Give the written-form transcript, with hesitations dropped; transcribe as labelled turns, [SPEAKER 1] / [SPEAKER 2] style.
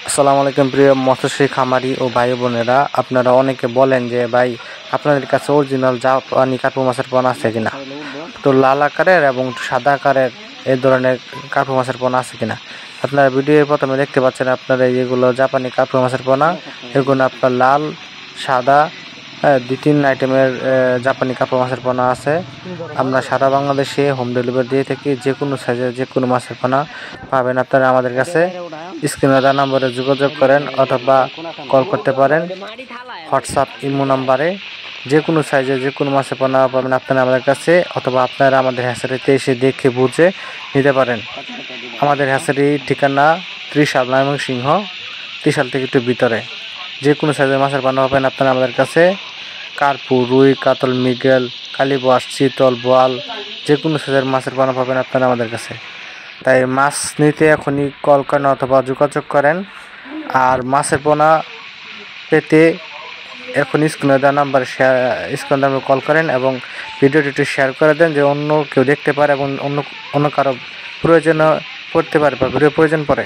[SPEAKER 1] আসসালামু আলাইকুম প্রিয় মৎস্যশী খামারি ও ভাই বোনেরা, আপনারা অনেকে বলেন যে ভাই আপনাদের কাছে অরিজিনাল জাপানি কার্পু মাছের পোনা আছে কিনা, তো লাল আকারের এবং সাদা আকারের এই ধরনের কার্পু মাছের পোনা আছে কিনা। আপনারা ভিডিওর প্রথমে দেখতে পাচ্ছেন আপনারা এগুলো জাপানি কার্পু মাছের পোনা। এগুলো আপনার লাল, সাদা, 2-3 আইটেমের জাপানি কার্পু মাছের পোনা আছে। আমরা সারা বাংলাদেশে হোম ডেলিভারি দিয়ে থাকি। যে কোনো সাইজের যে কোনো মাছের পোনা পাবেন আপনারা আমাদের কাছে। স্ক্রিনে দেওয়া নম্বরে যোগাযোগ করেন অথবা কল করতে পারেন হোয়াটসঅ্যাপ ইমো নাম্বারে। যে কোনো সাইজে যে কোনো মাছের পোনা পাবেন আপনারা আমাদের কাছে, অথবা আপনারা আমাদের হ্যাচারিতে এসে দেখে বুঝে নিতে পারেন। আমাদের হ্যাচারির ঠিকানা ত্রিশাল ময়মনসিংহ, ত্রিশাল থেকে একটু ভিতরে। যে কোনো সাইজের মাছের পোনা পাবেন আপনারা আমাদের কাছে। কার্পু, রুই, কাতল, মৃগেল, কালীবাস, চিতল, বোয়াল, যে কোনো সাইজের মাছের পোনা পাবেন আপনারা আমাদের কাছে। তাই মাছ নিতে এখনই কল করেন অথবা যোগাযোগ করেন। আর মাছের পোনা পেতে এখন স্ক্রিনে দেওয়া নাম্বার স্ক্রিনে নাম্বার কল করেন এবং ভিডিওটি একটু শেয়ার করে দেন, যে অন্য কেউ দেখতে পারে এবং অন্য কারো প্রয়োজন পড়তে পারে বা ভিডিও প্রয়োজন পড়ে।